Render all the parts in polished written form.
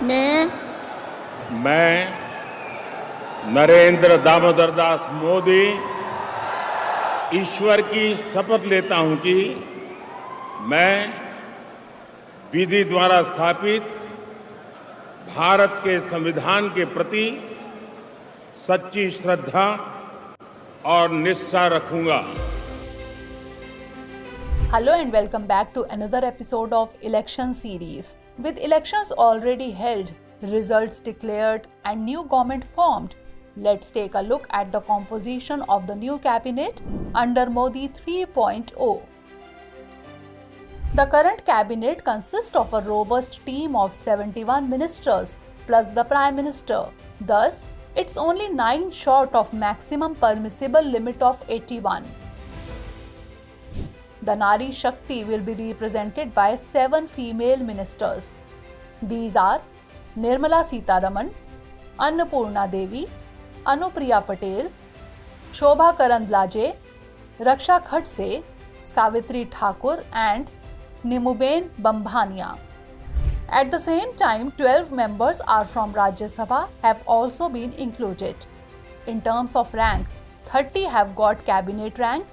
मैं मैं नरेंद्र दामोदर दास मोदी ईश्वर की शपथ लेता हूं कि मैं विधि द्वारा स्थापित भारत के संविधान के प्रति सच्ची श्रद्धा और निष्ठा रखूंगा। Hello and welcome back to another episode of Election Series. With elections already held, results declared and new government formed, let's take a look at the composition of the new cabinet under Modi 3.0. The current cabinet consists of a robust team of 71 ministers plus the Prime Minister. Thus, it's only 9 short of maximum permissible limit of 81. The Nari Shakti will be represented by 7 female ministers. These are Nirmala Sitharaman, Annapurna Devi, Anupriya Patel, Shobha Karandlaje, Raksha Khatse, Savitri Thakur and Nimuben Bambhania. At the same time, 12 members are from Rajya Sabha have also been included. In terms of rank, 30 have got cabinet rank,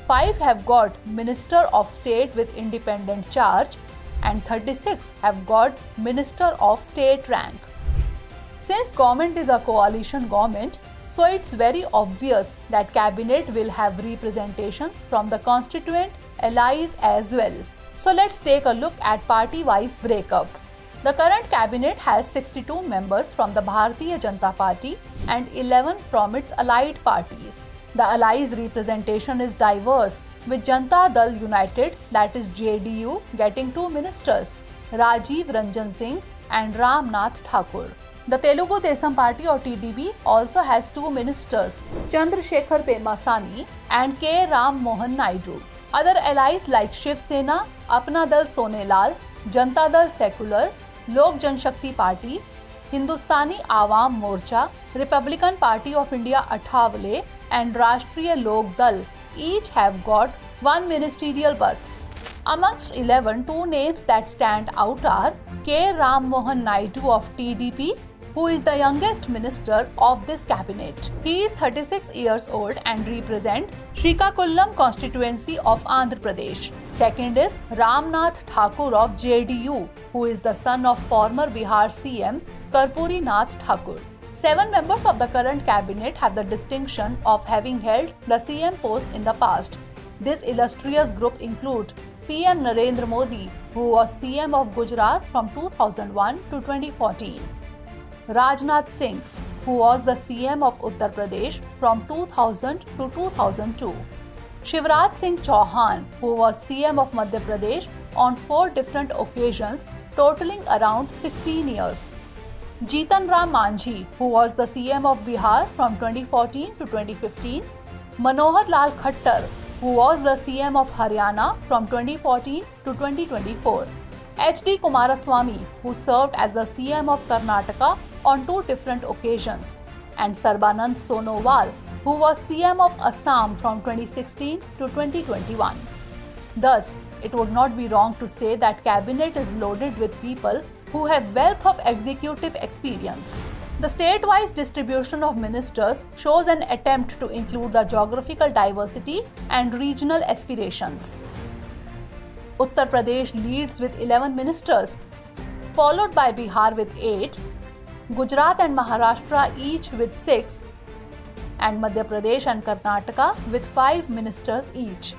5 have got Minister of State with independent charge and 36 have got Minister of State rank. Since government is a coalition government, so it's very obvious that cabinet will have representation from the constituent allies as well. So let's take a look at party-wise breakup. The current cabinet has 62 members from the Bharatiya Janata Party and 11 from its allied parties. The allies' representation is diverse, with Janata Dal United, that is JDU, getting 2 ministers, Rajiv Ranjan Singh and Ramnath Thakur. The Telugu Desam Party or TDP also has 2 ministers, Chandrasekhar Pemasani and K. Ram Mohan Naidu. Other allies like Shiv Sena, Apna Dal Sonelal, Janata Dal Secular, Lok Janshakti Party, Hindustani Awam Morcha, Republican Party of India Athawale and Rashtriya Lok Dal each have got 1 ministerial berth. Amongst 11, 2 names that stand out are K. Ram Mohan Naidu of TDP, who is the youngest minister of this cabinet. He is 36 years old and represents Srikakulam constituency of Andhra Pradesh. Second is Ramnath Thakur of JDU, who is the son of former Bihar CM Karpuri Nath Thakur. 7 members of the current cabinet have the distinction of having held the CM post in the past. This illustrious group include PM Narendra Modi, who was CM of Gujarat from 2001 to 2014. Rajnath Singh, who was the CM of Uttar Pradesh from 2000 to 2002. Shivraj Singh Chauhan, who was CM of Madhya Pradesh on 4 different occasions, totaling around 16 years. Jitan Ram Manjhi, who was the CM of Bihar from 2014 to 2015. Manohar Lal Khattar, who was the CM of Haryana from 2014 to 2024. H.D. Kumaraswamy, who served as the CM of Karnataka on 2 different occasions. And Sarbanand Sonowal, who was CM of Assam from 2016 to 2021. Thus, it would not be wrong to say that cabinet is loaded with people who have wealth of executive experience. The state-wise distribution of ministers shows an attempt to include the geographical diversity and regional aspirations. Uttar Pradesh leads with 11 ministers, followed by Bihar with 8, Gujarat and Maharashtra each with 6, and Madhya Pradesh and Karnataka with 5 ministers each.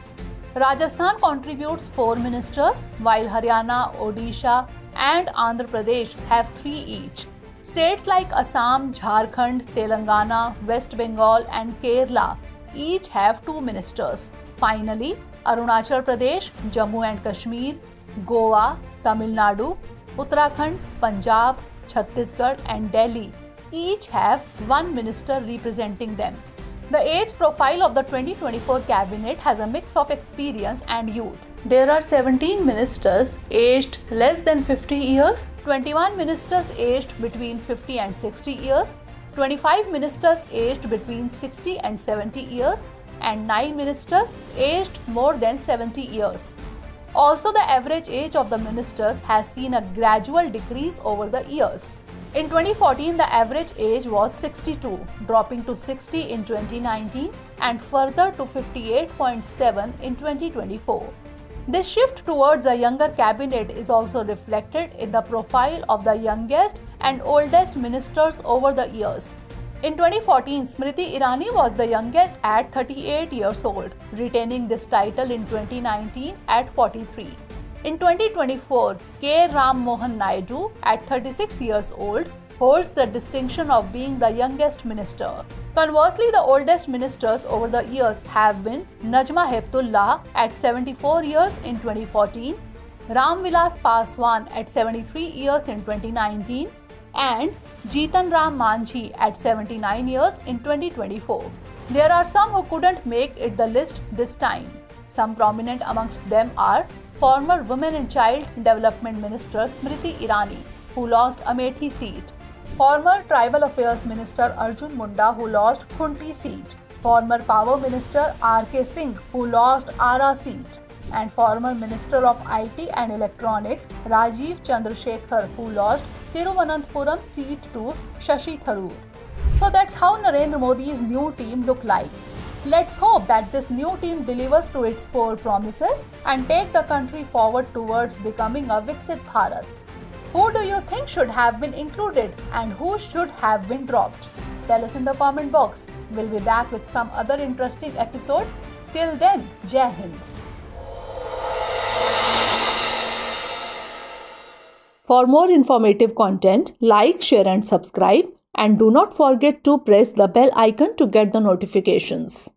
Rajasthan contributes 4 ministers, while Haryana, Odisha, and Andhra Pradesh have 3 each. States like Assam, Jharkhand, Telangana, West Bengal, and Kerala each have 2 ministers. Finally, Arunachal Pradesh, Jammu and Kashmir, Goa, Tamil Nadu, Uttarakhand, Punjab, Chhattisgarh, and Delhi each have 1 minister representing them. The age profile of the 2024 cabinet has a mix of experience and youth. There are 17 ministers aged less than 50 years, 21 ministers aged between 50 and 60 years, 25 ministers aged between 60 and 70 years, and 9 ministers aged more than 70 years. Also, the average age of the ministers has seen a gradual decrease over the years. In 2014, the average age was 62, dropping to 60 in 2019 and further to 58.7 in 2024. This shift towards a younger cabinet is also reflected in the profile of the youngest and oldest ministers over the years. In 2014, Smriti Irani was the youngest at 38 years old, retaining this title in 2019 at 43. In 2024, K. Ram Mohan Naidu, at 36 years old, holds the distinction of being the youngest minister. Conversely, the oldest ministers over the years have been Najma Heptullah at 74 years in 2014, Ram Vilas Paswan at 73 years in 2019, and Jitan Ram Manjhi at 79 years in 2024. There are some who couldn't make it the list this time. Some prominent amongst them are former Women and Child Development Minister Smriti Irani, who lost Amethi seat, former Tribal Affairs Minister Arjun Munda, who lost Khunti seat, former Power Minister R.K. Singh, who lost Ara seat, and former Minister of IT and Electronics Rajiv Chandrasekhar, who lost Thiruvananthapuram seat to Shashi Tharoor. So that's how Narendra Modi's new team look like. Let's hope that this new team delivers to its poll promises and take the country forward towards becoming a Viksit Bharat. Who do you think should have been included and who should have been dropped? Tell us in the comment box. We'll be back with some other interesting episode. Till then, Jai Hind. For more informative content, like, share and subscribe, and do not forget to press the bell icon to get the notifications.